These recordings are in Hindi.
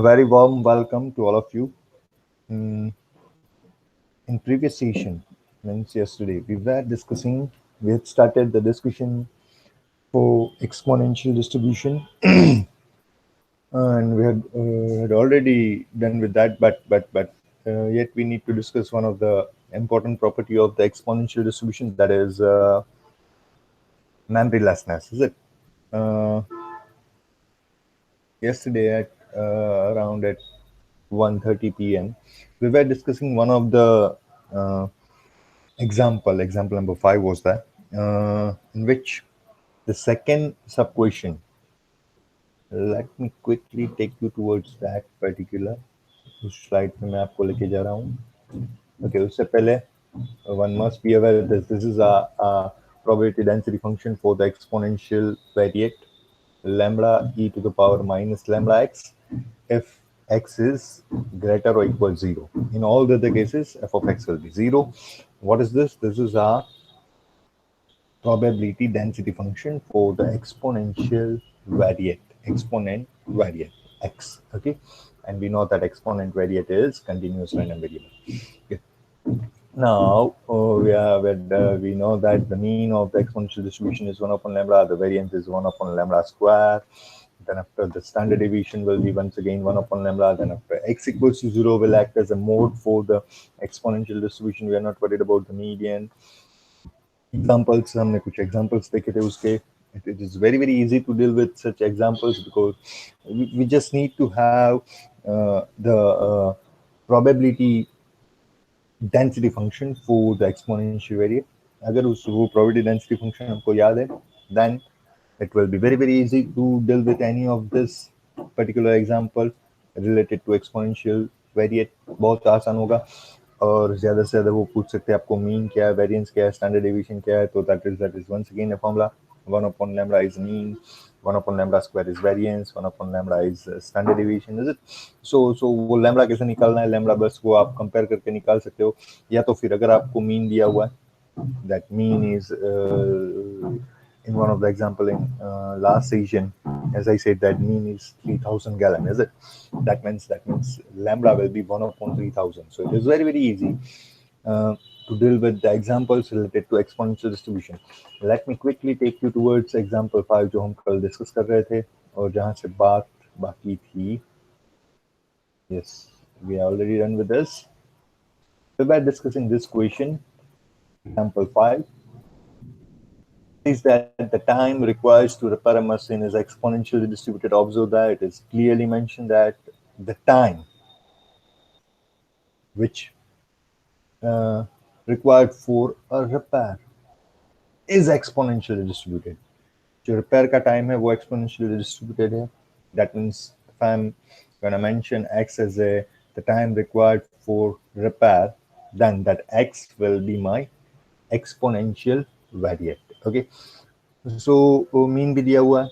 A very warm welcome to all of you. Mm, in previous session, means yesterday, we had started the discussion for exponential distribution, and we had already done with that. But yet we need to discuss one of the important property of the exponential distribution, that is memorylessness. Is it? Uh, Yesterday at around at 1:30 p.m. we were discussing one of the uh, example number 5 was that, in which the second sub question. Let me quickly take you towards that particular उस स्लाइड में मैं आपको लेके जा रहा हूँ. Okay, उससे पहले one must be aware that this is a probability density function for the exponential variate lambda e to the power minus lambda x if x is greater or equal to 0. In all the other cases, f of x will be 0. What is this? This is a probability density function for the exponential exponent variate x. Okay, and we know that exponent variate is continuous random variable. Okay. Now we know that the mean of the exponential distribution is 1 upon lambda, the variance is 1 upon lambda square. Then after the standard deviation will be once again 1 upon lambda. Then after x equals to 0 will act as a mode for the exponential distribution. We are not worried about the median. Examples, हमने कुछ examples देखे थे उसके. It is very easy to deal with such examples because we just need to have the probability density function for the exponential variate. अगर वो probability density function हमको याद है, then it will be very easy to deal with any of this particular example related to exponential variate. बहुत आसान होगा और ज़्यादा से ज़्यादा वो पूछ सकते हैं आपको मीन क्या है, वेरिएंस क्या है, स्टैंडर्ड डेविएशन क्या है. तो that is once again a formula. 1 upon lambda is mean, 1 upon lambda square is variance, 1 upon lambda is standard deviation. Is it? So वो lambda कैसे निकालना है? lambda बस वो आप कंपेयर करके निकाल सकते हो, या तो फिर अगर आपको मीन दिया हुआ है, that mean is in one of the example in last session, as I said, that mean is 3000 gallon. Is it? That means lambda will be 1 upon 3000. So it is very easy to deal with the examples related to exponential distribution. Let me quickly take you towards example 5 जो हम कल डिस्कस कर रहे थे और जहाँ से बात बाकी थी. Yes, we are already done with this. We were discussing this question. Example 5 is that the time required to repair a machine is exponentially distributed. Observe that it is clearly mentioned that the time which required for a repair is exponentially distributed. जो repair का time है वो exponentially distributed है. That means if I'm going to mention x as the time required for repair, then that x will be my exponential variate. Okay, so mean भी दिया हुआ है.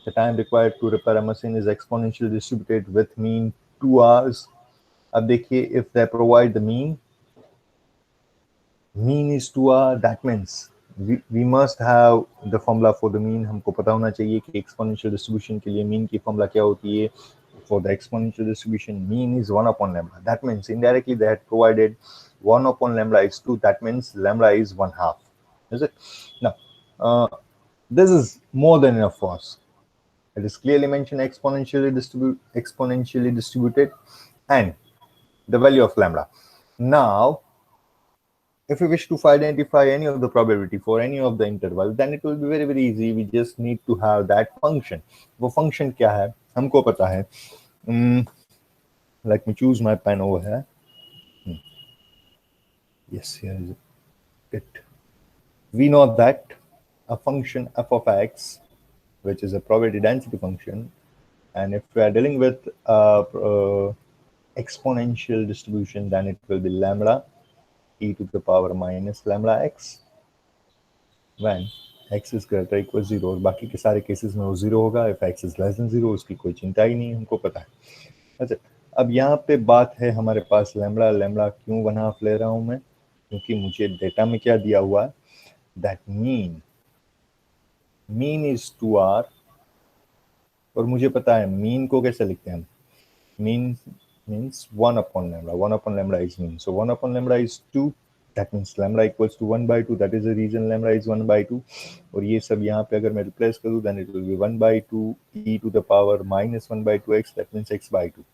The time required to repair a machine is exponentially distributed with mean 2 hours. अब देखिए, if they provide the mean is 2 hours, that means we must have the formula for the mean. हमको पता होना चाहिए कि exponential distribution के लिए mean की formula क्या होती है. For the exponential distribution, mean is 1 upon lambda. That means indirectly they had provided 1 upon lambda is 2. That means lambda is 1/2. Is it? Now, this is more than enough for us. It is clearly mentioned exponentially distributed and the value of lambda. Now, if we wish to identify any of the probability for any of the interval, then it will be very easy. We just need to have that function. वो function क्या है हमको पता है. Let me choose my pen over here. Yes, here is it. We know that a function f of x, which is a probability density function, and if we are dealing with exponential distribution, then it will be lambda e to the power minus lambda x when x is greater equal 0. और बाकी के सारे केसेस में वो 0 होगा. if x is less than 0, उसकी कोई चिंता ही नहीं, हमको पता है. अच्छा, अब यहाँ पे बात है हमारे पास लैम्बडा क्यों 1/2 ले रहा हूँ मैं, क्योंकि मुझे डेटा में क्या दिया हुआ है, दैट मीन इज 2r, और मुझे पता है मीन को कैसे लिखते हैं हम. means 1 upon lambda. 1 upon lambda is mean. So 1 upon lambda is 2. That means lambda equals to 1 by 2. That is the reason lambda is 1 by 2. और ये सब यहाँ पे अगर मैं replace करूँ, then it will be 1 by 2 e to the power minus 1 by 2x. That means x by 2.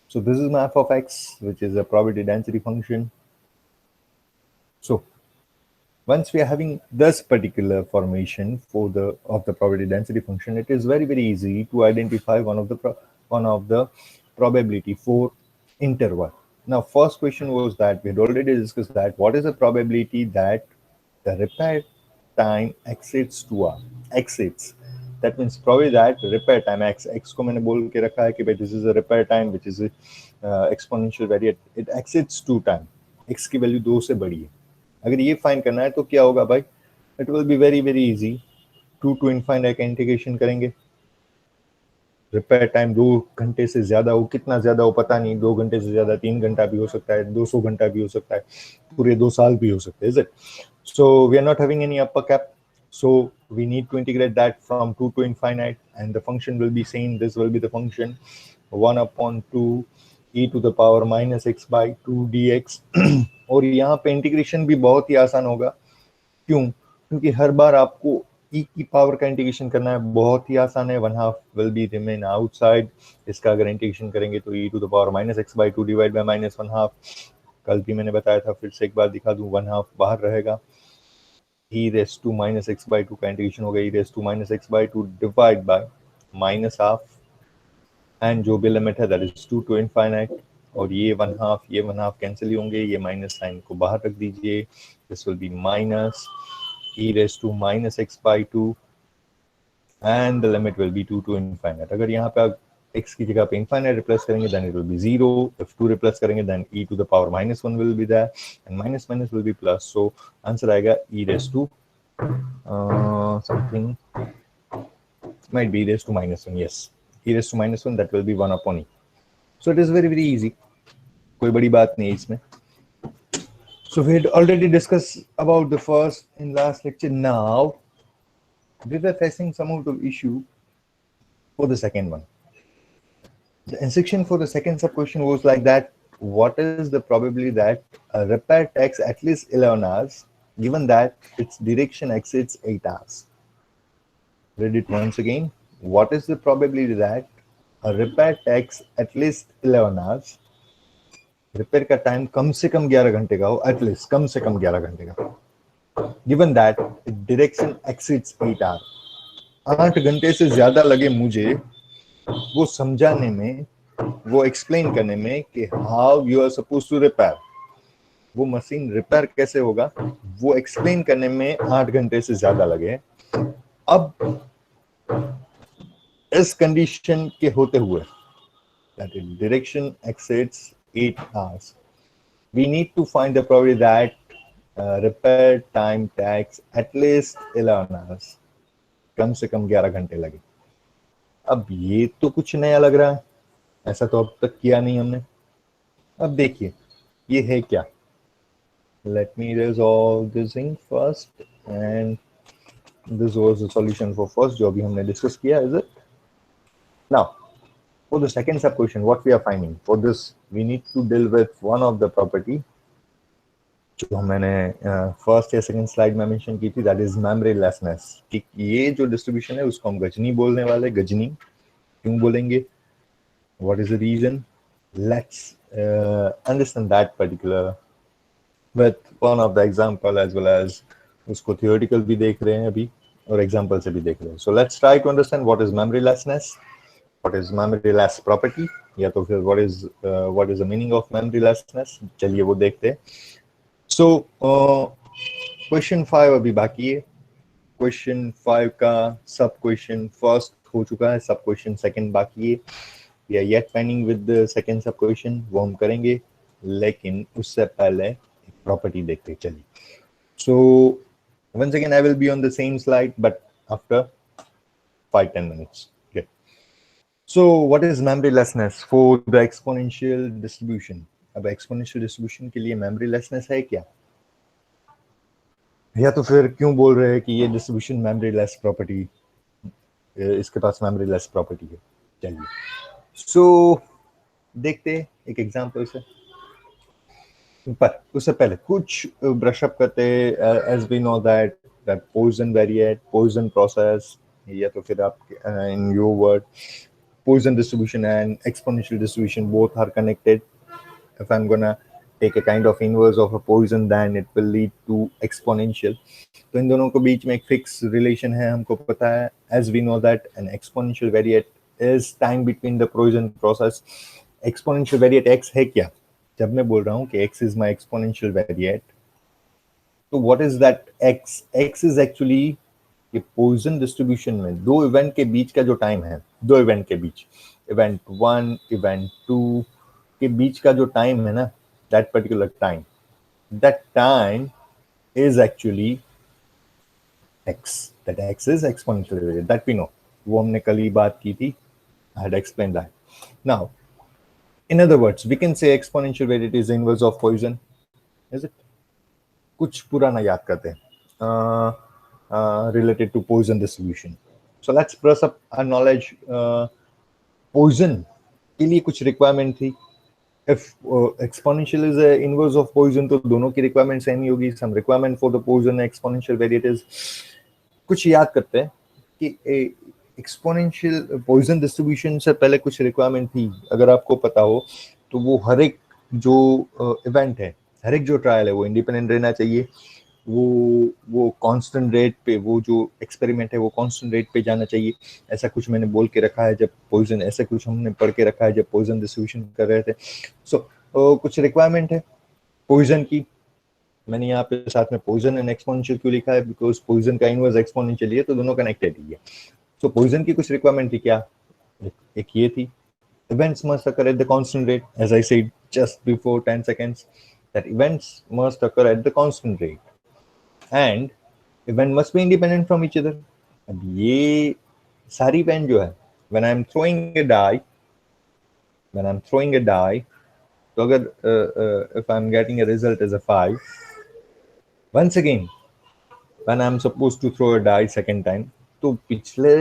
So this is my f of x, which is a probability density function. So once we are having this particular formation of the probability density function, it is very easy to identify one of the probability for interval. Now, first question was that we had already discussed that what is the probability that the repair time exceeds 2r. Exceeds. That means probably that repair time x को मैंने बोल के रखा है कि भाई this is a repair time which is exponential variate. It exceeds 2 time. x की वैल्यू 2 से बड़ी है. अगर ये फाइंड करना है तो क्या होगा भाई? It will be very easy. 2 to infinite का इंटीग्रेशन करेंगे. रिपेयर टाइम 2 घंटे से ज्यादा हो, कितना ज्यादा हो पता नहीं, 2 घंटे से ज्यादा 3 घंटा भी हो सकता है, 200 घंटा भी हो सकता है, पूरे 2 साल भी हो सकते हैं. Is it? So we are not having any upper cap, so we need to integrate that from 2 to infinite, and the function will be same. This will be the function 1 upon 2 e to the power minus x by 2 dx. और यहाँ पे इंटीग्रेशन भी बहुत ही आसान होगा. क्यों? क्योंकि हर बार आपको e की पावर का इंटीग्रेशन करना है. बहुत ही आसान है. 1/2 will be remain outside. इसका अगर इंटीग्रेशन करेंगे तो e to the power minus x by 2 divide by minus 1/2. कल भी मैंने बताया था, फिर से एक बार दिखा दूं. 1/2 बाहर रहेगा. e raised to minus x by 2 का इंटीग्रेशन होगा e raised to minus x by 2 divide by minus half, and जो भी लिमिट है दैट इज 2 to infinite. और ये 1/2 कैंसिल ही होंगे. ये माइनस साइन को बाहर रख दीजिए. This will be minus e raised to minus x by 2 and the limit will be 2 to infinite. अगर यहाँ पे x की जगह पे infinite रिप्लेस करेंगे then it will be 0. if 2 replace करेंगे then e to the power minus 1 will be there and minus will be plus. So answer आएगा e raised to something, might be e raised to minus 1. Yes, e raised to minus 1, that will be 1 upon e. So it is very easy. कोई बड़ी बात नहीं है इसमें. So we had already discussed about the first in last lecture. Now we were facing some of the issue for the second one. The instruction for the second sub question was like that: what is the probability that a repair takes at least 11 hours given that its direction exceeds 8 hours? Read it once again. What is the probability that a repair takes at least 11 hours? Repair का टाइम कम से कम 11 घंटे का हो, एटलीस्ट कम से कम 11 घंटे का, given that direction exceeds 8 hour. 8 घंटे से ज्यादा लगे मुझे वो समझाने में, वो एक्सप्लेन करने में कि how you are suppose to repair, वो मशीन रिपेयर कैसे होगा, वो एक्सप्लेन करने में 8 घंटे से ज्यादा लगे. अब इस कंडीशन के होते हुए that direction exceeds 8 hours, we need to find the probability that repair time takes at least 11 hours. कम से कम 11 घंटे लगे. अब ये तो कुछ नया लग रहा है, ऐसा तो अब तक किया नहीं हमने. अब देखिए ये है क्या. Let me resolve this thing first, and this was the solution for first जो अभी हमने डिस्कस किया. Is it? Now for the second sub question, what we are finding for this, we need to deal with one of the property जो मैंने फर्स्ट या सेकंड स्लाइड में मेंशन की थी, दैट इज मेमोरीलेसनेस. कि ये जो डिस्ट्रीब्यूशन है उसको हम गजनी बोलने वाले. गजनी क्यों बोलेंगे? What is the reason? Let's understand that particular with one of the example, as well as उसको थियोरेटिकल भी देख रहे हैं अभी और एग्जांपल से भी देख रहे हैं. So let's try to understand what is memorylessness, what is memoryless property, या तो फिर what is the meaning of memorylessness. चलिए वो देखते हैं. So क्वेश्चन 5 अभी बाकी है. क्वेश्चन 5 का सब क्वेश्चन फर्स्ट हो चुका है, सब क्वेश्चन सेकंड बाकी है. We are yet pending with the second सब क्वेश्चन, वो हम करेंगे, लेकिन उससे पहले एक प्रॉपर्टी देखते हैं. चलिए. So once again I will be on the same slide but after 5-10 minutes. So what is memorylessness for the exponential distribution? अब exponential distribution के लिए memorylessness है क्या? या तो फिर क्यों बोल रहे हैं कि ये distribution memoryless property, इसके पास memoryless property है. चलिए. So देखते हैं एक एग्जांपल से, पर उससे पहले कुछ ब्रश अप करते, as we know that Poisson variate, Poisson process, या तो फिर आप in your word Poisson distribution and exponential distribution both are connected. If I'm gonna take a kind of inverse of a Poisson, then it will lead to exponential. तो इन दोनों के बीच में एक फिक्स रिलेशन है, हमको पता है. As we know that an exponential variate is time between the Poisson process. Exponential variate x है क्या? जब मैं बोल रहा हूँ कि x is my exponential variate, तो what is that x? X is actually कि पोइजन डिस्ट्रीब्यूशन में दो इवेंट के बीच का जो टाइम है, दो इवेंट के बीच, इवेंट 1 इवेंट 2 के बीच का जो टाइम है ना, that particular time, that time is actually x. That x is exponential variate, that we know, वो हमने कल ही बात की थी. I had explain that. Now in other words we can say exponential variate is inverse of Poisson. Is it? कुछ पुराना याद करते हैं related to Poisson distribution. So let's brush up our knowledge. Poisson के लिए कुछ requirement थी. If exponential is a inverse of Poisson, तो दोनों की requirement सेम ही होगी. Some requirement for the Poisson exponential variate is, कुछ याद करते हैं कि exponential Poisson distribution से पहले कुछ requirement थी. अगर आपको पता हो तो वो हर एक जो event है, हर एक जो ट्रायल है वो इंडिपेंडेंट रहना चाहिए. वो कांस्टेंट रेट पे, वो जो एक्सपेरिमेंट है वो कांस्टेंट रेट पे जाना चाहिए. ऐसा कुछ मैंने बोल के रखा है जब पॉइजन, ऐसा कुछ हमने पढ़ के रखा है जब पॉइजन डिस्ट्रीब्यूशन कर रहे थे. सो कुछ रिक्वायरमेंट है पॉइजन की. मैंने यहाँ पे साथ में पॉइजन एंड एक्सपोनेंशियल क्यों लिखा है? बिकॉज पॉइजन का इनवर्स एक्सपोनेंशियल है, तो दोनों कनेक्टेड ही है. सो पॉइजन की कुछ रिक्वायरमेंट थी क्या? एक ये थी, events must occur at the constant rate, as I said just before 10 seconds, that events must occur at the constant rate and event must be independent from each other. अब ये सारी event जो है, when I'm throwing a die, तो अगर if I'm getting a result as a 5, once again when I'm supposed to throw a die second time, तो पिछले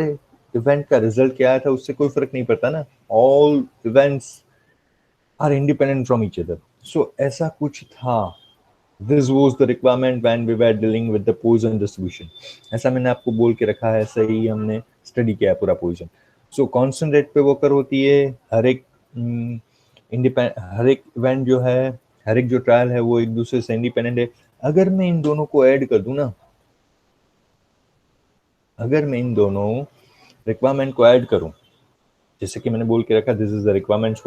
इवेंट का रिजल्ट क्या आया था उससे कोई फर्क नहीं पड़ता ना. All events are independent from each other. So ऐसा कुछ था. This was the requirement when we were dealing with the Poisson distribution. ऐसा मैंने आपको बोल के रखा है, ऐसा ही हमने स्टडी किया है पूरा Poisson. सो कांस्टेंट रेट पे वो कर होती है. हर एक इवेंट जो है, हर एक जो ट्रायल है वो एक दूसरे से इंडिपेंडेंट है. अगर मैं इन दोनों को ऐड कर दूं ना, अगर मैं इन दोनों रिक्वायरमेंट को ऐड करूं, जैसे कि मैंने बोल के रखा, this is the requirement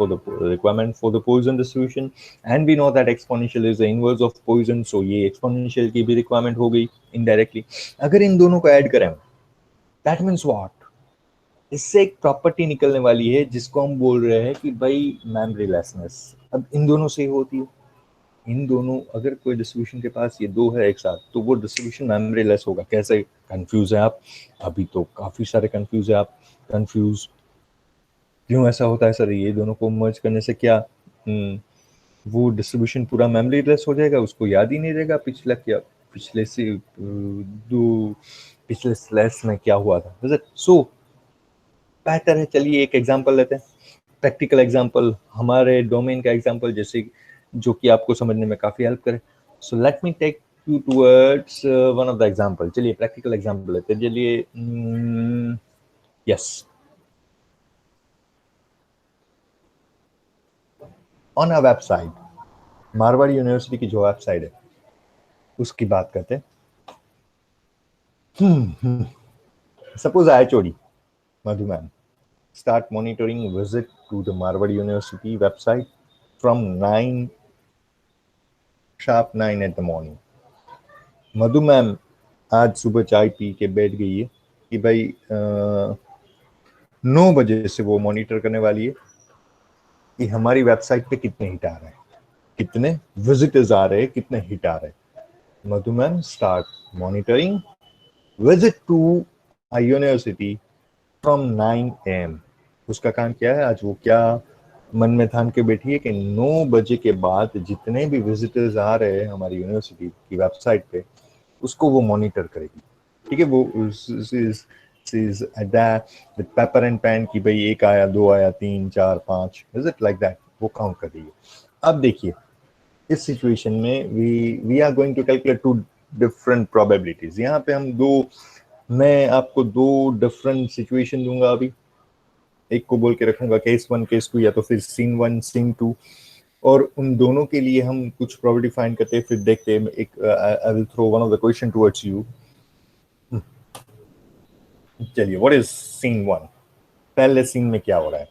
for the Poisson distribution and we know that exponential is the inverse of Poisson. So ये एक्सपोनेंशियल की भी रिक्वायरमेंट हो गई इनडायरेक्टली. अगर इन दोनों को ऐड करें, दैट मीन्स व्हाट? इससे एक प्रॉपर्टी निकलने वाली है जिसको हम बोल रहे हैं कि भाई मेमोरी लेसनेस. अब इन दोनों से होती है, इन दोनों, अगर कोई डिस्ट्रीब्यूशन के पास ये दो है एक साथ, तो वो डिस्ट्रीब्यूशन मेमोरी लेस होगा. कैसे? कंफ्यूज है आप? अभी तो काफी सारे कंफ्यूज है आप. कंफ्यूज क्यों ऐसा होता है सर? ये दोनों को मर्ज करने से क्या वो डिस्ट्रीब्यूशन पूरा मेमोरी लेस हो जाएगा, उसको याद ही नहीं रहेगा पिछला क्या, पिछले से पिछले स्लैश में क्या हुआ था. सो बेहतर है, चलिए एक एग्जांपल लेते हैं, प्रैक्टिकल एग्जांपल, हमारे डोमेन का एग्जांपल, जैसे जो कि आपको समझने में काफी हेल्प करे. So let me take you towards one of the example. चलिए प्रैक्टिकल एग्जांपल लेते हैं. चलिए yes, on a website, Marwadi university की जो वेबसाइट है उसकी बात करते हैं. Suppose IHOD Madhu ma'am start monitoring visit to the Marwadi University website from 9 at the morning. Madhu ma'am आज सुबह चाय पी के बैठ गई है कि भाई 9 बजे से वो मॉनिटर करने वाली है कि हमारी वेबसाइट पे कितने हिट आ रहे हैं, कितने विजिटर्स आ रहे हैं, कितने हिट आ रहे हैं. Madhu ma'am start monitoring visit to a university from 9 AM. उसका काम क्या है? आज वो क्या मन में ठान के बैठी है कि 9 बजे के बाद जितने भी विजिटर्स आ रहे हैं हमारी यूनिवर्सिटी की वेबसाइट पे, उसको वो मॉनिटर करेगी. ठीक है, वो पेपर एंड पेन की भाई 1 आया, 2 आया, 3, 4, 5, इज इट लाइक दैट? वो काउंट कर रही है। अब देखिए इस सिचुएशन में we are going to calculate two different probabilities. यहाँ पे मैं आपको दो डिफरेंट सिचुएशन दूंगा। अभी एक को बोल के रखूंगा केस 1 केस 2, या तो फिर सीन 1 सीन 2, और उन दोनों के लिए हम कुछ प्रोबेबिलिटी फाइंड करते हैं, फिर देखते हैं। एक I will throw one of the question towards you. चलिए, व्हाट इज सीन 1? पहले सीन में क्या हो रहा है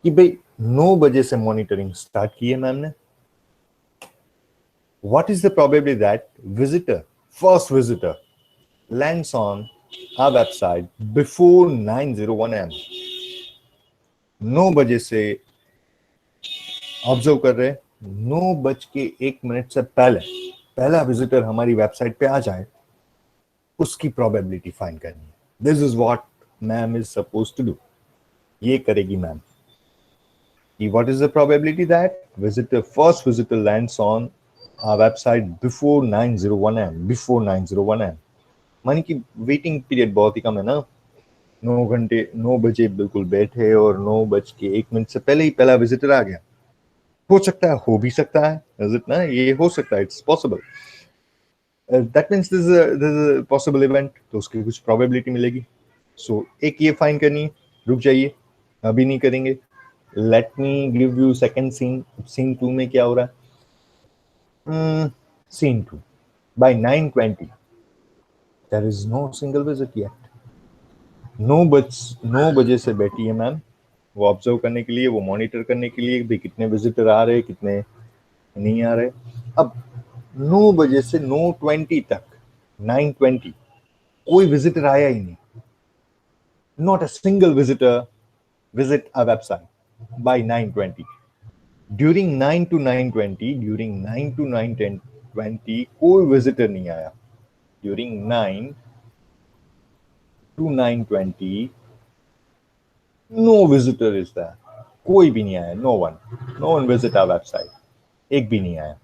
कि भाई 9 बजे से मॉनिटरिंग स्टार्ट की है मैम ने। What is the probability that first visitor lands on our website before 9:01 am? 9 बजे से ऑब्जर्व कर रहे हैं, 9:01 से पहले पहला विजिटर हमारी वेबसाइट पे आ जाए, उसकी प्रोबेबिलिटी फाइंड करनी है। This is what ma'am is suppose to do. ये करेगी मैम कि what is the probability that first visitor lands on our website before 9:01 am, before 9:01 am। मानी कि वेटिंग पीरियड बहुत ही कम है ना, 9 बजे बिल्कुल बैठे और 9:01 से पहले ही पहला विजिटर आ गया। हो सकता है, हो भी सकता है, ना, ये हो सकता है, it's possible. That means this is possible event, तो उसकी कुछ प्रोबेबिलिटी मिलेगी। सो एक ये फाइन करनी है। रुक जाइए, अभी नहीं करेंगे। Let me give you second scene. Scene 2 में क्या हो रहा है? Scene 2 by 9:20 there is no single visit yet. 9 बजे से बैठी है मैम, वो ऑब्जर्व करने के लिए, वो मॉनिटर करने के लिए भी कितने विजिटर आ रहे, कितने नहीं आ रहे। अब 9 बजे से 9:20 तक, 9:20 कोई विजिटर आया ही नहीं। Not a single visitor visit a website by 9:20। During 9 to 9:20 कोई विजिटर नहीं आया। During 9 to 9:20 no visitor is that, कोई भी नहीं आया। No one visit our website, एक भी नहीं आया।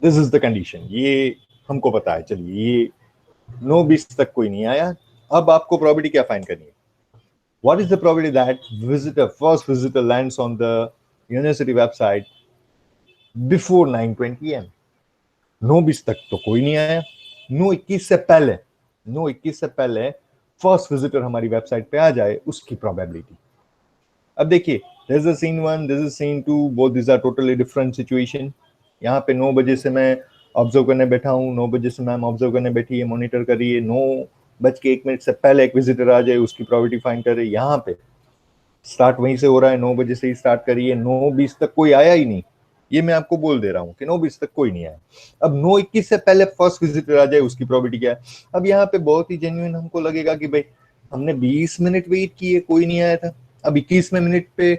दिस इज द कंडीशन, ये हमको पता है। चलिए, ये 9:20 तक कोई नहीं आया। अब आपको प्रोबेबिलिटी क्या फाइंड करनी है? What is the probability that first visitor lands on the university website before 9:20 am? 9:20 तक तो कोई नहीं आया। 9:21 से पहले फर्स्ट विजिटर हमारी वेबसाइट पे आ जाए, उसकी प्रोबेबिलिटी। अब देखिए, this is scene 1, this is scene 2, both this are totally different situation. यहाँ पे 9 बजे से मैं ऑब्जर्व करने बैठा हूँ, 9 बजे से मैम ऑब्जर्व करने बैठी है, मॉनिटर कर रही है। 9:01 से पहले एक विजिटर आ जाए, उसकी प्रोबेबिलिटी फाइंड कर रही है। यहाँ पे स्टार्ट वहीं से हो रहा है, 9 बजे से ही स्टार्ट करी है, 9:20 तक कोई आया ही नहीं। ये मैं आपको बोल दे रहा हूँ कि 9:20 तक कोई नहीं आया। अब 9:21 से पहले फर्स्ट विजिटर आ जाए, उसकी प्रोबेबिलिटी क्या है? अब यहाँ पे बहुत ही जेन्युइन हमको लगेगा कि भाई हमने 20 मिनट वेट किए, कोई नहीं आया था। अब 21वें मिनट पे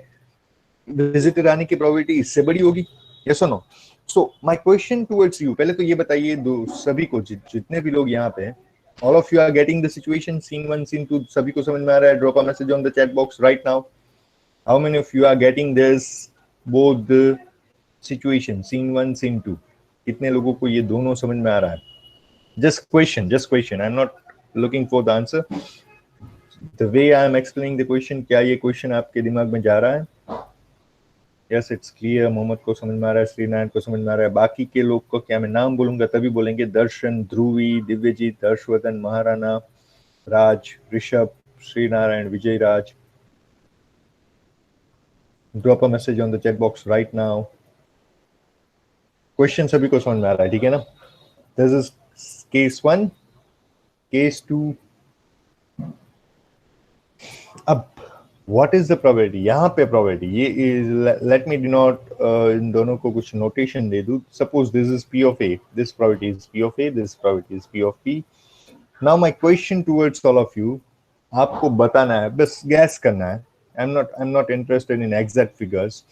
विजिटर आने की प्रोबेबिलिटी इससे बड़ी होगी। यस और no? So my question towards you, पहले तो ये बताइए सभी को, जितने भी लोग यहाँ पे हैं, all of you are getting the situation, scene 1 scene 2 सभी को समझ में आ रहा है? Drop a message on the chat box right now. How many of you are getting this both the situation, scene 1 scene 2? कितने लोगों को ये दोनों समझ में आ रहा है? just question, I'm not looking for the answer. The way I am explaining the question, क्या ये क्वेश्चन आपके दिमाग में जा रहा है? Yes, it's clear. मोहम्मद को समझ में आ रहा है, श्रीनारायण को समझ में आ रहा है। बाकी के लोग को क्या मैं नाम बोलूंगा तभी बोलेंगे? Darshan, Dhruvi, Divyajit, Harshvardhan, Maharana, Raj, Rishabh, Shrinarayan, Vijay Raj. Drop a message on the chat box right now. Question सभी को समझ में आ रहा है, ठीक है ना? This is case 1, case 2। अब व्हाट इज द प्रोबेबिलिटी? यहाँ पे प्रोबेबिलिटी ये इज, लेट मी डिनोट, इन दोनों को कुछ नोटेशन दे दूं। Suppose this is P of A, this probability is P of A, this probability is P of P. Now my question towards all of you, आपको बताना है, बस गैस करना है। I am not interested in exact figures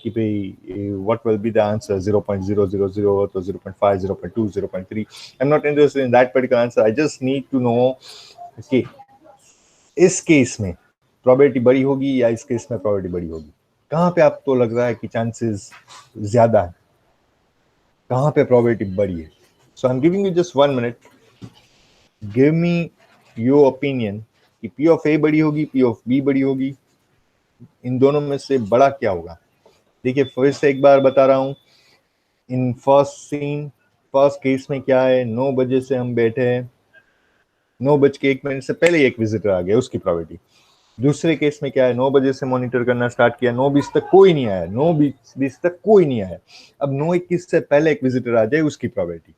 कि भाई what will be the answer, 0.000 तो 0.5, 0.2, 0.3। I am not interested in that particular answer. I just need to know कि इस केस में प्रोबेबिलिटी बड़ी होगी या इस केस में प्रोबेबिलिटी बड़ी होगी। कहाँ पे आपको लग रहा है कि चांसेस ज्यादा है? कहाँ पे प्रोबेबिलिटी बड़ी है? So I am giving you just 1 minute, give me your opinion कि पी ऑफ ए बड़ी होगी, पी ऑफ बी बड़ी होगी, इन दोनों में से बड़ा क्या होगा? देखिए फिर से एक बार बता रहा हूँ, इन फर्स्ट केस में क्या है, 9 बजे से हम बैठे हैं, 9:01 से पहले एक विजिटर आ गया, उसकी प्रोबेबिलिटी। दूसरे केस में क्या है, 9 बजे से मॉनिटर करना स्टार्ट किया, 9:20 तक कोई नहीं आया, 9:20 तक कोई नहीं आया, अब 9:21 से पहले एक विजिटर आ जाए, उसकी probability.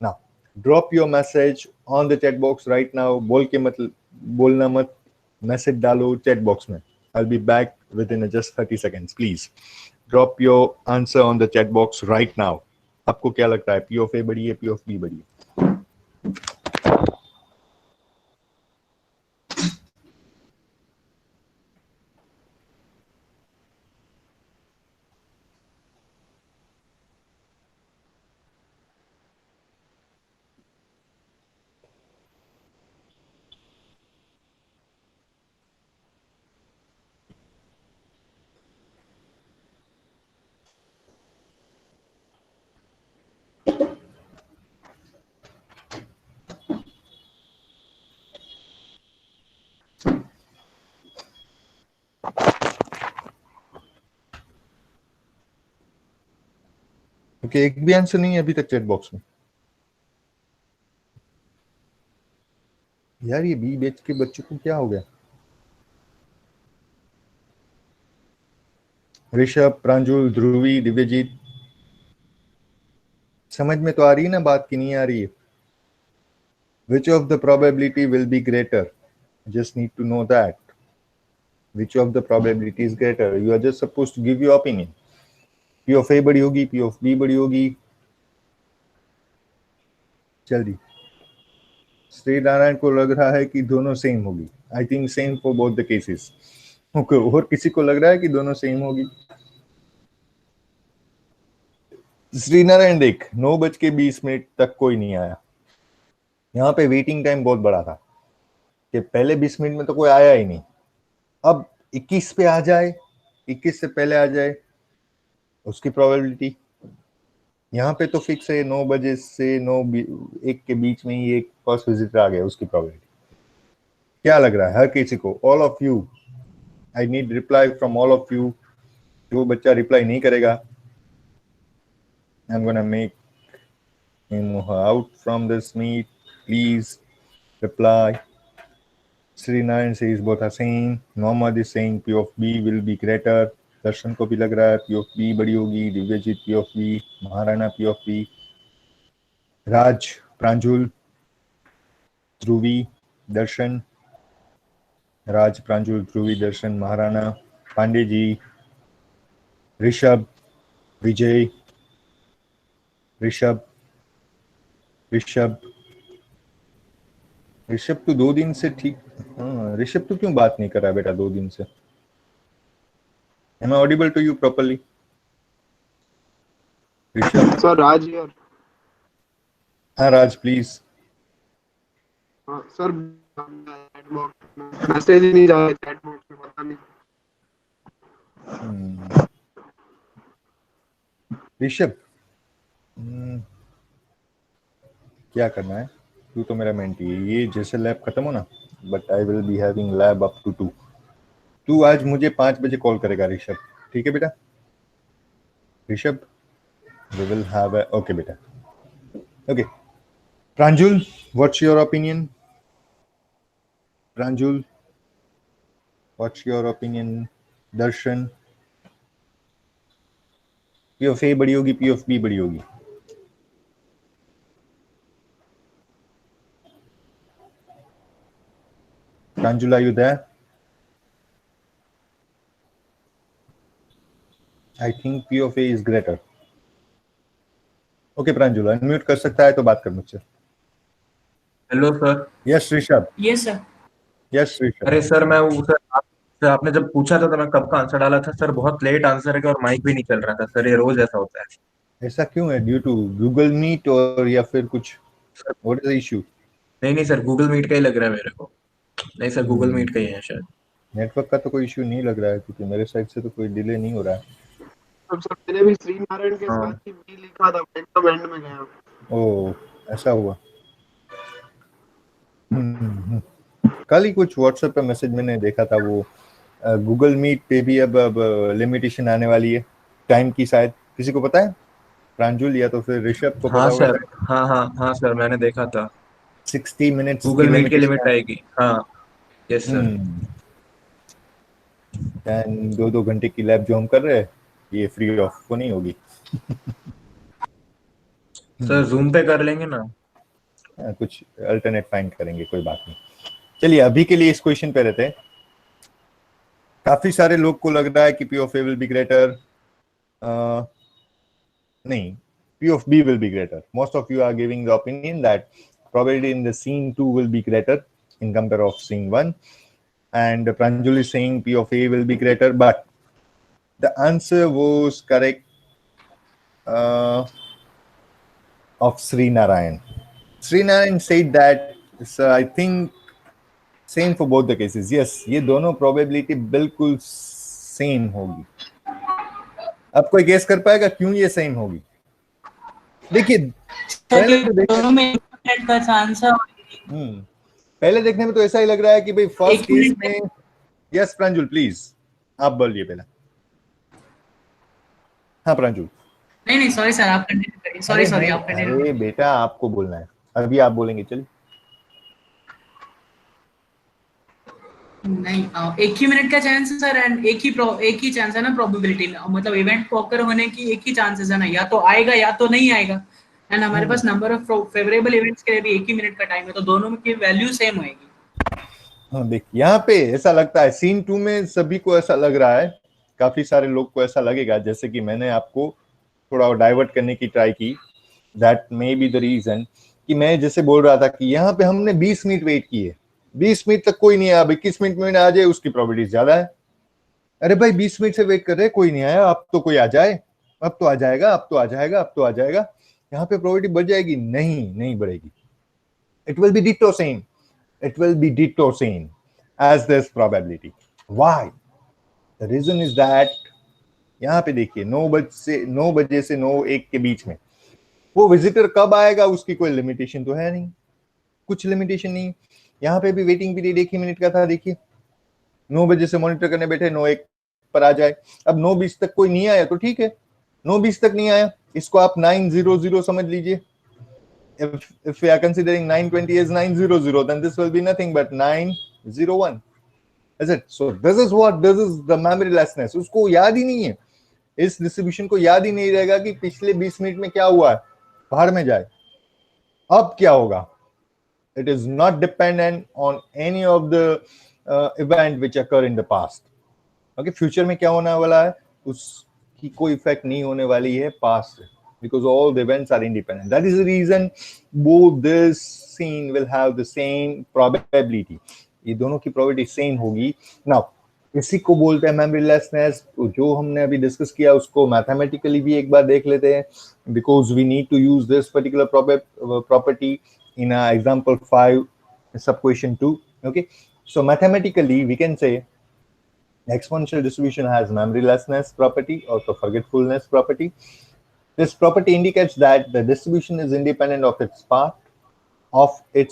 Now drop your message on the chat box right now. बोलना मत, मैसेज डालो चैट बॉक्स में। I'll be back within just 30 seconds. Please drop your answer on the chat box right now. आपको क्या लगता है, पी ऑफ ए बड़ी है, पी ऑफ बी बड़ी है? ओके, एक भी आंसर नहीं है अभी तक चैट बॉक्स में। यार ये बी बैच के बच्चों को क्या हो गया? ऋषभ, प्रांजुल, ध्रुवी, दिव्यजीत, समझ में तो आ रही है ना बात की नहीं आ रही है? Which of the probability will be greater? Just need to know that. Which of the probability is greater? You are just supposed to give your opinion. P of A बड़ी होगी, P of B बड़ी होगी, जल्दी। श्री नारायण को लग रहा है कि दोनों सेम होगी। I think same for both the cases. Okay, और किसी को लग रहा है कि दोनों सेम होगी? श्री नारायण देख, 9:20 तक कोई नहीं आया, यहाँ पे वेटिंग टाइम बहुत बड़ा था कि पहले 20 मिनट में तो कोई आया ही नहीं। अब 21 पे आ जाए, 21 से पहले आ जाए, उसकी प्रोबेबिलिटी यहाँ पे तो फिक्स है, 9 बजे से 9:01 के बीच में ही एक फर्स्ट विजिटर आ गया, उसकी प्रोबेबिलिटी। क्या लग रहा है हर किसी को? All of you, I need reply from all of you. जो बच्चा रिप्लाई नहीं करेगा, I am gonna make him out from this meet. Please reply. Sri Narayan says both are same. Mohammad is saying P of B will be greater. दर्शन को भी लग रहा है P of B बड़ी होगी। दिव्यजीत P of B, Maharana P of B, राज, प्रांजुल, ध्रुवी, दर्शन, राज, प्रांजुल, ध्रुवी, दर्शन, महाराणा, पांडे जी, ऋषभ, विजय, ऋषभ, ऋषभ, ऋषभ तो 2 दिन से ठीक। हाँ, ऋषभ तो क्यों बात नहीं कर रहा बेटा 2 दिन से? Am I audible to you properly? Rishabh? Sir Raj यार। हाँ राज प्लीज। हाँ सर, चैट बॉक्स मैसेज ही नहीं जा रहा है चैट बॉक्स में, पता नहीं। ऋषभ, क्या करना है? तू तो मेरा मेंटी है, ये जैसे लैब खत्म हो ना, but I will be having lab up to 2। तू आज मुझे 5 बजे कॉल करेगा ऋषभ, ठीक है बेटा? Rishabh, we will have okay बेटा, okay. Pranjul, what's your opinion? Pranjul, what's your opinion? Darshan, P of A बड़ी होगी, पी ऑफ बी बड़ी होगी? Pranjul, are you there? I think P of A is greater. Okay Pranjul, unmute कर सकता है तो बात कर मुझसे। Hello sir. Yes Rishabh. Yes sir. Yes Rishabh. अरे सर मैं वो सर आपने जब पूछा था तो मैं कब का आंसर डाला था सर, बहुत लेट आंसर है और माइक भी नहीं चल रहा था सर, ये रोज ऐसा होता है। ऐसा क्यों है? ड्यू टू गूगल मीट और या फिर कुछ? What is the issue? नहीं सर, गूगल मीट का ही लग रहा है मेरे को। नहीं सर, गूगल मीट का ही है शायद। नेटवर्क का तो कोई इशू नहीं लग रहा है, क्योंकि मेरे साइड से तो कोई डिले नहीं हो रहा है। अब सर मैंने भी श्री नारायण के साथ ही बी लिखा था, एंड में गया। ओ, ऐसा हुआ। कल ही कुछ व्हाट्सएप पे मैसेज मैंने देखा था, वो गूगल मीट पे भी अब लिमिटेशन आने वाली है टाइम की, शायद किसी को पता है? प्रांजुल या तो फिर ऋषभ को पता हाँ होगा सर, शायद। हाँ हाँ हाँ सर, मैंने देखा था। 60 मिनट्स की गूगल मीट की लिमिटेशन लिमिट है। आएगी, हाँ। Yes sir. हम्म। 2-2 घंटे की लैब जो हम कर रहे हैं, ये फ्री ऑफ को नहीं होगी। सर जूम पे कर लेंगे ना। कुछ अल्टरनेट फाइंड करेंगे, कोई बात नहीं। चलिए अभी के लिए इस क्वेश्चन पे रहते हैं। काफी सारे लोग को लग रहा है कि P of A will be greater, नहीं, P of B will be greater. Most of you are giving the opinion that probability in the scene 2 will be greater in compare of scene 1. And Pranjul is saying P of A will be greater, but the answer was correct of Sri Narayan. Sri Narayan said that, so I think same for both the cases. Yes, ये दोनों probability बिल्कुल सेम होगी। अब कोई गेस कर पाएगा क्यों ये सेम होगी? देखिए पहले तो दोनों में 1 मिनट का चांस है। पहले देखने में तो ऐसा ही लग रहा है कि भाई फर्स्ट 1 केस मिनट में। यस प्रांजुल प्लीज, आप बोलिए पहले। हाँ प्रांजुल। नहीं, सॉरी सर, आप कंटिन्यू करिए। अरे सॉरी, नहीं, आप कंटिन्यू अरे करिए। बेटा आपको बोलना है, अभी आप बोलेंगे। चलिए नहीं, 1 ही मिनट का चांस है सर, एंड एक ही चांस है ना प्रोबेबिलिटी में, मतलब इवेंट को occur होने की एक ही चांसेस है ना, या तो आएगा या तो नहीं आएगा। एंड हमारे पास नंबर ऑफ फेवरेबल इवेंट्स के लिए भी 1 ही मिनट का टाइम है, तो दोनों में की वैल्यू सेम होएगी। हाँ देख, यहाँ पे ऐसा लगता है सीन 2 में सभी को ऐसा लग रहा है, काफी सारे लोग को ऐसा लगेगा, जैसे कि मैंने आपको थोड़ा डाइवर्ट करने की ट्राई की। That may be the reason कि मैं जैसे बोल रहा था कि यहाँ पे हमने 20 मिनट वेट किए, 20 मिनट तक कोई नहीं आया, अब 21 मिनट में आ जाए उसकी प्रोबेबिलिटी ज्यादा है। अरे भाई 20 मिनट से वेट कर रहे हैं, कोई नहीं आया, अब तो कोई आ जाए, अब तो आ जाएगा, अब तो आ जाएगा, अब तो आ जाएगा। यहाँ पे प्रोबेबिलिटी बढ़ जाएगी? नहीं, नहीं बढ़ेगी। It will be ditto same, it will be ditto same as this probability. Why? The reason is that यहाँ पे देखिए 9 बजे से 9:01 के बीच में वो विजिटर कब आएगा उसकी कोई लिमिटेशन तो है नहीं, कुछ लिमिटेशन नहीं। यहाँ पे भी वेटिंग पीरियड 1 ही मिनट का था। देखिए 9 बजे से मॉनिटर करने बैठे, 9:01 पर आ जाए। अब 9:20 तक कोई नहीं आया तो ठीक है, 9:20 तक नहीं आया, इसको आप 9:00 समझ लीजिए। If we are considering 9:20 as 9:00, then this will be nothing but 9:01. Is it? So this is the memorylessness. उसको याद ही नहीं है, इस डिस्ट्रीब्यूशन को याद ही नहीं रहेगा कि पिछले 20 मिनट में क्या हुआ है, बाहर में जाए। अब क्या होगा? It is not dependent on any of the event which occur in the past. Okay, future में क्या होने वाला है उसकी कोई इफेक्ट नहीं होने वाली है पास्ट से, because all the events are independent. That is the reason both this scene will have the same probability. ये दोनों की probability same होगी। Now इसी को बोलते हैं memorylessness। तो जो हमने अभी डिस्कस किया उसको मैथमेटिकली भी एक बार देख लेते हैं, because we need to use this particular property in example 5 sub question 2. Okay, so mathematically we can say exponential distribution has memorylessness property or forgetfulness property. This property indicates that the distribution is independent of its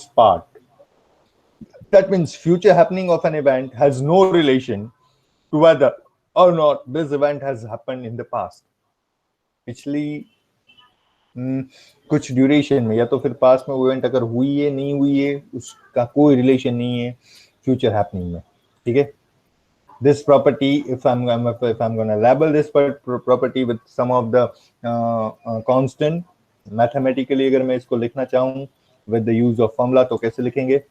part. That means future happening of an event has no relation to whether or not this event has happened in the past. पिछली कुछ ड्यूरेशन में या तो फिर पास्ट में वो इवेंट अगर हुई है नहीं हुई है उसका कोई रिलेशन नहीं है फ्यूचर हैपनिंग में। ठीक है, this property, if I'm going to label this property with some of the constant mathematically, अगर मैं इसको लिखना चाहूँ with the use of formula तो कैसे लिखेंगे?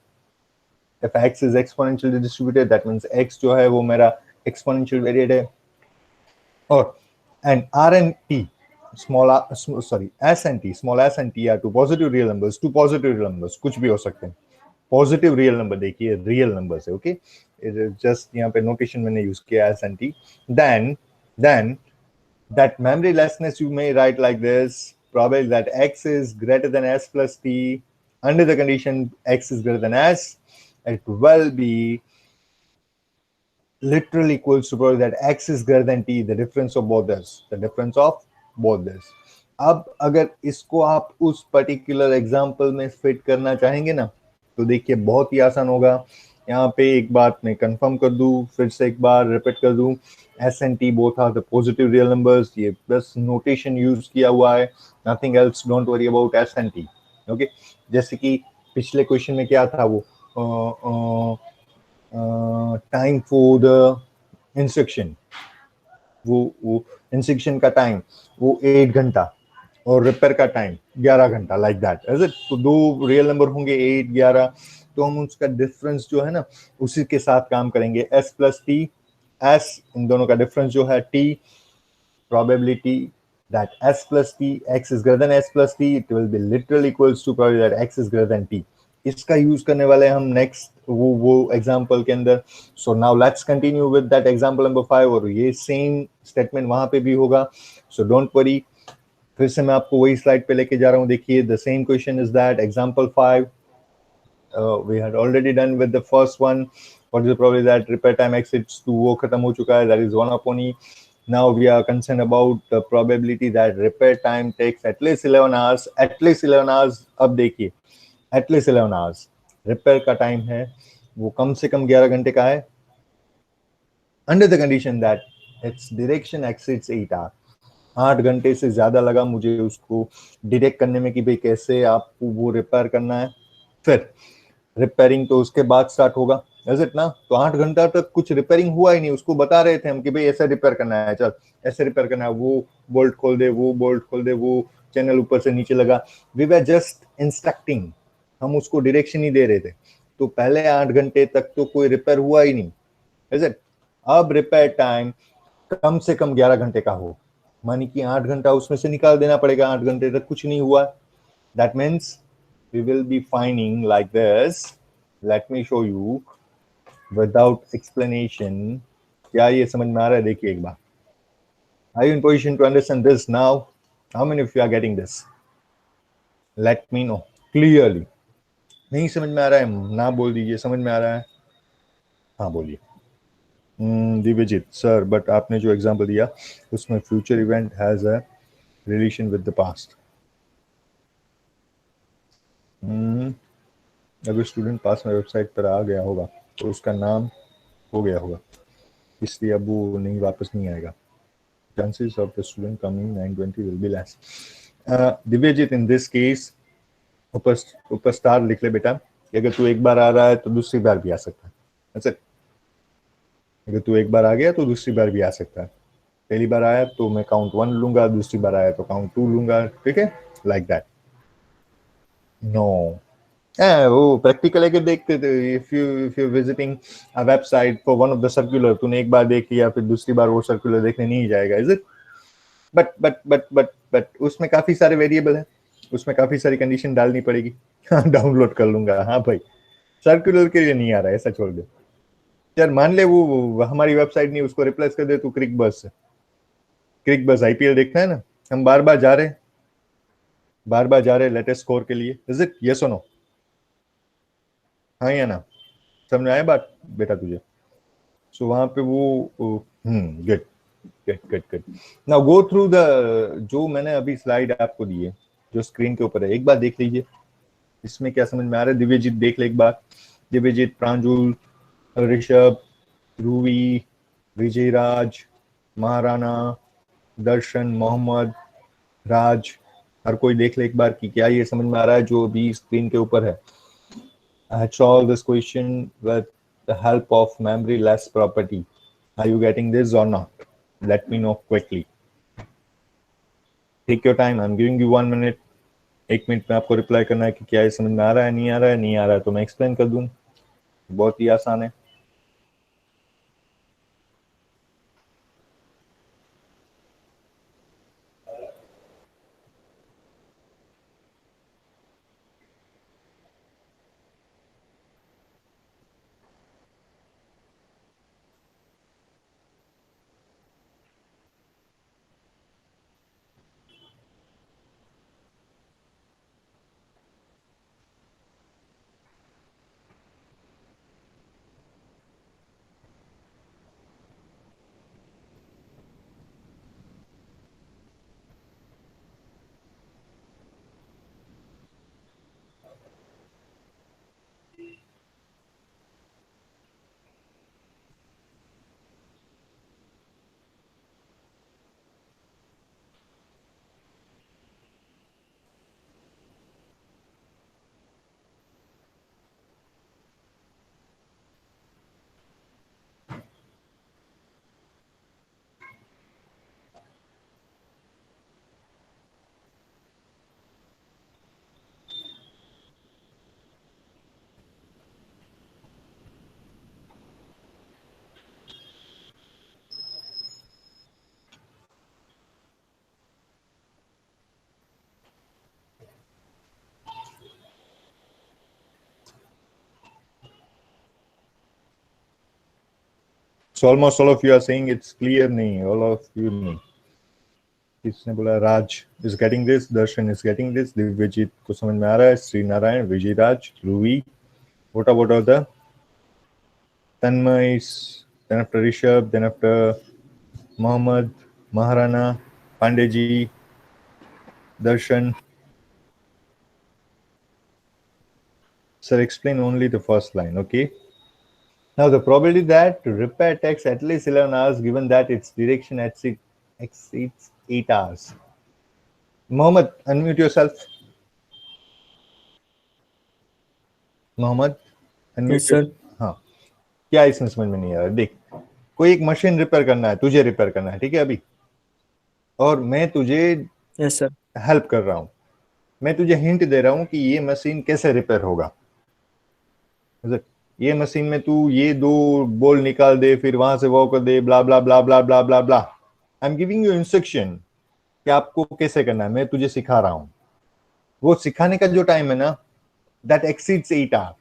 If x is exponentially distributed, that means x जो है वो मेरा exponential variate है, और and r and t s and t, small s and t are two positive real numbers, कुछ भी हो सकते हैं। पॉजिटिव रियल नंबर देखिए, रियल नंबर से। ओके, जस्ट यहाँ पे नोटेशन मैंने यूज किया S and T. Then that memorylessness you may write like this: probability that x is greater than s plus t under the condition x is greater than s, it will be literally equals to probability that x is greater than t, the difference of both this. अब अगर इसको आप उस पर्टिकुलर एग्जांपल में फिट करना चाहेंगे ना, तो देखिए बहुत ही आसान होगा। यहाँ पे एक बात मैं कंफर्म कर दूं, फिर से एक बार रिपीट कर दूं, S and T both are the positive real numbers. ये बस नोटेशन यूज किया हुआ है, nothing else, don't worry about S and T. Okay, जैसे कि पिछले क्वेश्चन में क्या था, वो टाइम फॉर द इंस्ट्रक्शन, वो इंस्ट्रक्शन का टाइम वो 8 घंटा और रिपेयर का टाइम 11 घंटा, लाइक दैट इज इट। तो दो रियल नंबर होंगे 8 11, तो हम उसका डिफरेंस जो है ना उसी के साथ काम करेंगे, एस प्लस टी। एस इन दोनों का डिफरेंस जो है T, probability that s plus t, x is greater than s plus t, it will be literally equals to probability that x is greater than t। इसका यूज करने वाले हम नेक्स्ट वो एग्जांपल के अंदर। So now let's continue with that example number 5, और ये सेम स्टेटमेंट वहां पे भी होगा, सो डोंट वरी। फिर से मैं आपको वही स्लाइड पे लेके जा रहा हूँ, देखिए the same question is that example 5, we had already done with the first one, what is the probability that repair time exceeds 2, वो खत्म हो चुका है, that is 1 upon e। Now we are concerned about the probability that repair time takes at least 11 hours, at least 11 hours। अब देखिए at least 11 hours रिपेयर का टाइम है, वो कम से कम 11 घंटे का है, under the condition that its direction exceeds 8 hours। 8 घंटे से ज्यादा लगा मुझे उसको डिटेक्ट करने में कि भाई कैसे आपको वो रिपेयर करना है, फिर रिपेयरिंग तो उसके बाद स्टार्ट होगा, इज इट ना। तो 8 घंटा तक कुछ रिपेयरिंग हुआ ही नहीं, उसको बता रहे थे हम कि भाई ऐसा रिपेयर करना है, चल ऐसे रिपेयर करना है, वो बोल्ट खोल दे, वो बोल्ट खोल दे, वो चैनल ऊपर से नीचे लगा, वी वर जस्ट इंस्ट्रक्टिंग, हम उसको डायरेक्शन ही दे रहे थे। तो पहले 8 घंटे तक तो कोई रिपेयर हुआ ही नहीं, इज इट। अब रिपेयर टाइम कम से कम 11 घंटे का हो, मानी कि 8 घंटा उसमें से निकाल देना पड़ेगा, 8 घंटे तक कुछ नहीं हुआ। That means we will be finding like this, let me show you without explanation। क्या ये समझ में आ रहा है, देखिए एक बार, are you in position to understand this now? How many of you are getting this? Let me know clearly। नहीं समझ में आ रहा है ना बोल दीजिए, समझ में आ रहा है हाँ बोलिए। दिव्यजीत सर, बट आपने जो एग्जांपल दिया उसमें future event has a relation with the past. अगर स्टूडेंट पास में वेबसाइट पर आ गया होगा तो उसका नाम हो गया होगा, इसलिए अब वो नहीं वापस नहीं आएगा। Chances of the student coming 920 will be less। Divyajit in this case ऊपर स्टार लिख ले बेटा, कि अगर तू एक बार आ रहा है तो दूसरी बार भी आ सकता है, अच्छा। अगर तू एक बार आ गया तो दूसरी बार भी आ सकता है, पहली बार आया तो मैं काउंट 1 लूंगा, दूसरी बार आया तो काउंट 2 लूंगा, ठीक है, लाइक दैट। नो वो प्रैक्टिकल है कि देखते थे, if you visiting a website for one of the circular, तूने एक बार देख लिया फिर दूसरी बार वो सर्कुलर देखने नहीं जाएगा, इज इट। बट उसमें काफी सारे वेरिएबल है, उसमें काफी सारी कंडीशन डालनी पड़ेगी। हाँ डाउनलोड कर लूंगा, हाँ भाई सर्कुलर के लिए नहीं आ रहा है, ऐसा छोड़ दे यार। मान ले वो हमारी वेबसाइट नहीं, उसको रिप्लेस कर दे तू क्रिक बस से। क्रिक बस आईपीएल देखना है ना, हम बार बार जा रहे हैं, बार बार जा रहे हैं लेटेस्ट स्कोर के लिए, इज इट, यस और नो, हाँ या ना, समझ आए बात बेटा तुझे। सो वहां पे वो good good good good. Now go through the, जो मैंने अभी स्लाइड आपको दी है जो स्क्रीन के ऊपर है, एक बार देख लीजिए इसमें क्या समझ में आ रहा है। दिव्यजीत देख ले एक बार, दिव्यजीत, प्रांजुल, ऋषभ, रूवी, विजयराज, महाराणा, दर्शन, मोहम्मद, राज, हर कोई देख ले एक बार कि क्या ये समझ में आ रहा है जो अभी स्क्रीन के ऊपर है। I had solved this question with the help of memory-less property। Are you getting this or not? Let me know quickly। Take your time, I'm giving you 1 minute। 1 minute में आपको रिप्लाई करना है कि क्या ये समझ में आ रहा है, नहीं आ रहा है, नहीं आ रहा है तो मैं एक्सप्लेन कर दूं, बहुत ही आसान है। So almost all of you are saying it's clear. नहीं, all of you नहीं. किसने बोला? Raj is getting this, Darshan is getting this, Divyajit को समझ में आ रहा है, Sri Narayan, Vijay Raj, Louis. What about the Tanmay, then after Rishabh, then after Mohammed, Maharana, Pandeji, Darshan. Sir, explain only the first line, okay? Now the probability that repair takes at least 11 hours given that its direction exceeds 8 hours. Mohammed, unmute yourself. Mohammed, unmute. Yes, sir. हाँ, क्या इसमें समझ में नहीं आ रहा? देख, कोई एक मशीन रिपेयर करना है, तुझे रिपेयर करना है, ठीक है अभी, और मैं तुझे Yes, sir. हेल्प कर रहा हूँ, मैं तुझे हिंट दे रहा हूँ कि ये मशीन कैसे रिपेयर होगा. ये मशीन में तू ये 2 बोल निकाल दे, फिर वहां से वो कर दे, blah blah blah blah blah blah blah. I am giving you instruction कि आपको कैसे करना है, मैं तुझे सिखा रहा हूँ. वो सिखाने का जो टाइम है ना, दैट एक्सीड्स 8 आवर.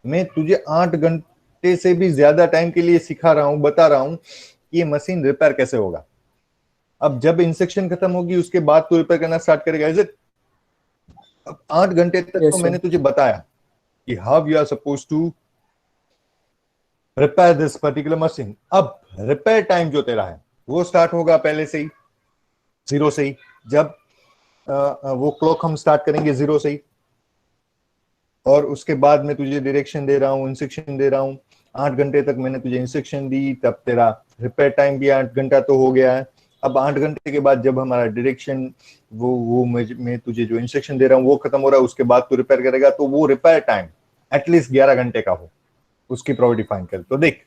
मैं तुझे 8 घंटे से भी ज्यादा टाइम के लिए सिखा रहा हूँ, बता रहा हूँ कि ये मशीन रिपेयर कैसे होगा. अब जब इंस्ट्रक्शन खत्म होगी उसके बाद तू रिपेयर करना स्टार्ट करेगा. Is it? अब 8 घंटे तक Yes, तो sir. मैंने तुझे बताया कि how you are suppose to repair this particular machine. अब रिपेयर टाइम जो तेरा है वो स्टार्ट होगा पहले से ही, 0 से ही. जब वो क्लॉक हम स्टार्ट करेंगे 0 से ही, और उसके बाद मैं तुझे डायरेक्शन दे रहा हूँ, इंस्ट्रक्शन दे रहा हूँ. 8 घंटे तक मैंने तुझे इंस्ट्रक्शन दी, तब तेरा रिपेयर टाइम भी 8 घंटा तो हो गया है. अब 8 घंटे के बाद जब हमारा डायरेक्शन वो मैं तुझे जो इंस्ट्रक्शन दे रहा हूँ वो खत्म हो रहा है, उसके बाद तू रिपेयर करेगा, तो वो रिपेयर टाइम एटलीस्ट 11 घंटे का हो, उसकी प्रोबेबिलिटी फाइंड कर. तो देख,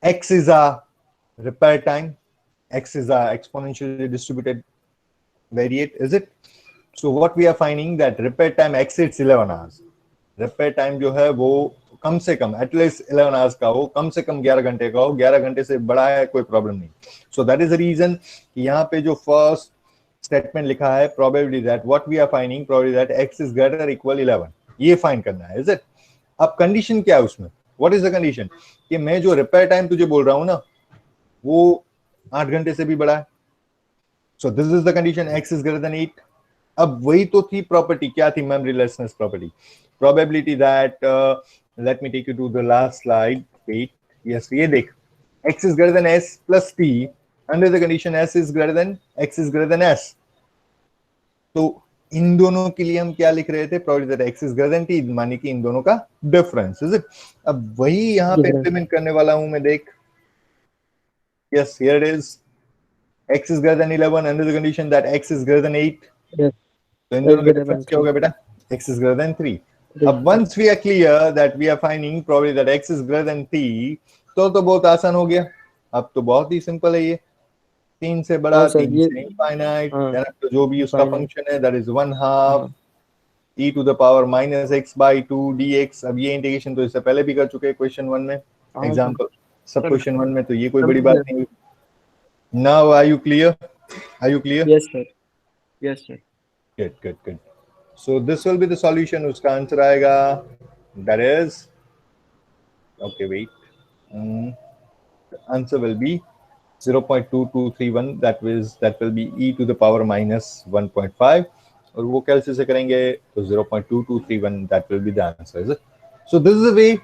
x is a repair time, x is a exponentially distributed variate, is it? So what we are finding that repair time exceeds 11 hours. Repair time जो है वो कम से कम एटलीस्ट 11 आवर्स का हो, कम से कम 11 घंटे का हो. 11 घंटे से बड़ा है कोई प्रॉब्लम नहीं. So that is the reason यहाँ पे जो फर्स्ट स्टेटमेंट लिखा है, probability that what we are finding, probability that x is greater equal 11, ये फाइंड करना है. Is it? अब कंडीशन क्या है उसमें? What is the condition? कि मैं जो रिपेयर टाइम तुझे बोल रहा हूँ ना, वो 8 घंटे से भी बड़ा है. So this is the condition, x is greater than 8. अब वही तो थी प्रॉपर्टी, क्या थी? Memorylessness property. Probability that let me take you to the last slide. Wait, yes, ये देख, x is greater than s plus t under the condition s is greater than x is greater than s. तो इन दोनों के लिए हम क्या लिख रहे थे? Probability that x is greater than t, मानी कि इन दोनों का डिफरेंस. Is it? अब वही यहाँ पे इम्प्लीमेंट करने वाला हूं मैं. देख, yes, here it is, x is greater than 11 under the condition that x is greater than 8. Yes. तो इन दोनों का डिफरेंस क्या होगा बेटा? x is greater than 3. अब once we are clear that we are finding probably that x is greater than t, तो बहुत आसान हो गया. अब तो बहुत ही सिंपल है ये. 3 से बड़ा, 3 से इनफाइनाइट, तो जो भी उसका फंक्शन है that is 1/2 e to the power minus x by 2 dx. अब ये इंटीग्रेशन तो इससे पहले भी कर चुके हैं क्वेश्चन 1 में, एग्जांपल सब क्वेश्चन 1 में, तो ये कोई बड़ी बात नहीं हुई. Now are you clear? Are you clear? Yes, sir. Yes, sir. Good. So this will be the solution. उसका आंसर आएगा, that is, okay, wait, the answer will be 0.2231. that will be e to the power minus 1.5, और वो कैसे से करेंगे? तो 0.2231, that will be the answer. Is it? So this is the way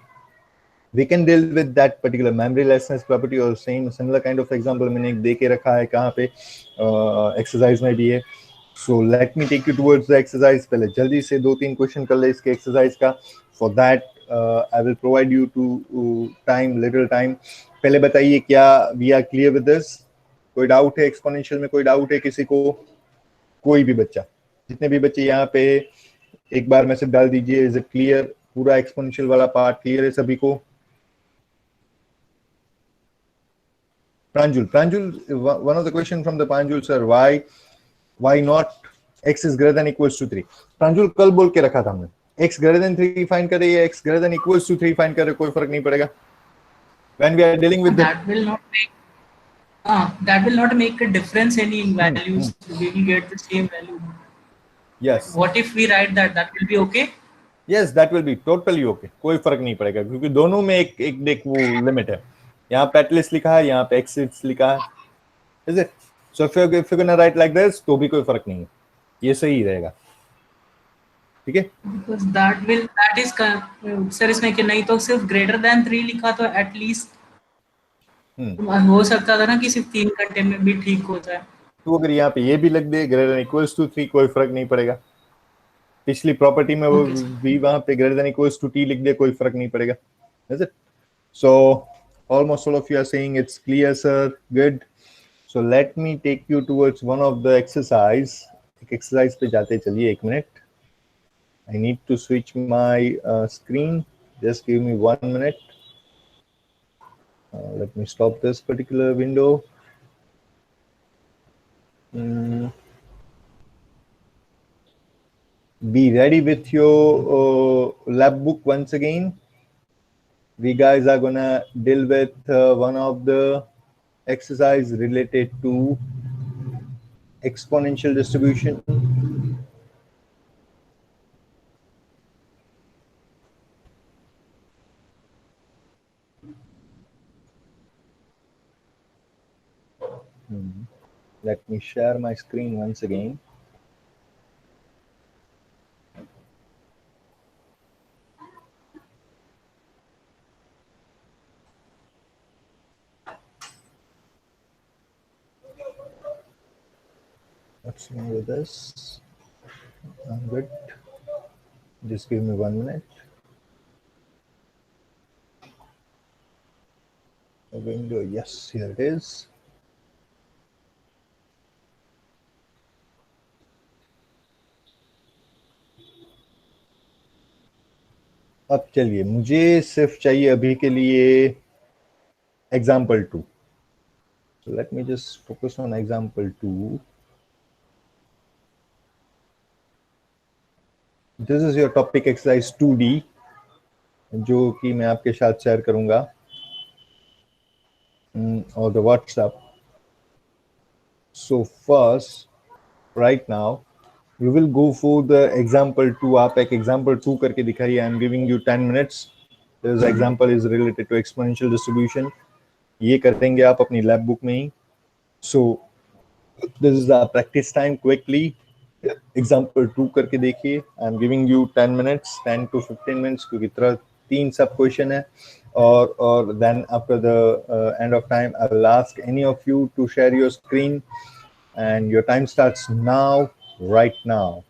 we can deal with that particular memory lessness property, और similar kind of example मैंने एक दे के रखा है कहाँ पे, एक्सरसाइज में भी है. So let me take you towards the exercise. पहले जल्दी से 2-3 क्वेश्चन कर ले इसके एक्सरसाइज का. For that I will provide you to little time. पहले बताइए क्या we are clear with this? कोई डाउट है एक्सपोनेंशियल में? कोई डाउट है किसी को? कोई भी बच्चा, जितने भी बच्चे यहाँ पे, एक बार मैसेज डाल दीजिए. Is it clear? पूरा एक्सपोनेंशियल वाला पार्ट क्लियर है सभी को? Pranjul, one of the question from the Pranjul sir, why not x is greater than equals to 3? Pranjul, कल बोल के रखा था हमने, x greater than 3 फाइंड करे या x greater than equals to 3 find करे, कोई फर्क नहीं पड़ेगा. When we are dealing with that will not make a difference any values. We will get the same value. Yes. What if we write that will be okay? Yes, that will be totally okay. कोई फर्क नहीं पड़ेगा, क्योंकि दोनों में एक देख वो लिमिट है. यहाँ पे at least लिखा है, यहाँ पे exists लिखा है, is it? So if you're gonna write like this, तो भी कोई फर्क नहीं है, ये सही रहेगा, ठीक है? Because that is सर इसमें कि नहीं तो सिर्फ ग्रेटर देन 3 लिखा तो एटलीस्ट हो सकता था ना कि सिर्फ 3 घंटे में भी ठीक हो जाए। तो अगर यहाँ पे ये भी लग दे ग्रेटर देन इक्वल्स टू 3, कोई फर्क नहीं पड़ेगा। पिछली प्रॉपर्टी में वो भी वहां पे greater than equals to T लिख दे, कोई फर्क नहीं पड़ेगा, is it? So almost all of you are saying it's clear, sir. Good. So let me take you towards one of the exercise. एक exercise पे जाते चलिए, 1 minute. I need to switch my screen. Just give me 1 minute. Let me stop this particular window. Be ready with your lab book once again. We guys are gonna deal with one of the exercise related to exponential distribution. Let me share my screen once again. What's wrong with this? I'm good. Just give me 1 minute. A window, yes, here it is. अब चलिए, मुझे सिर्फ चाहिए अभी के लिए example 2. So let me just focus on example 2. This is your topic exercise 2D, जो कि मैं आपके साथ शेयर करूंगा on the WhatsApp. So first, right now, we will go for the example 2. आप एक example 2 करके दिखाइए. I'm giving you 10 minutes. This example is related to exponential distribution. ये करेंगे आप अपनी lab book में ही. So this is our practice time. Quickly, example 2 करके देखिए. I'm giving you 10 minutes, 10 to 15 minutes, क्योंकि तरह 3 सब question है. Or then after the end of time, I will ask any of you to share your screen, and your time starts now, right now.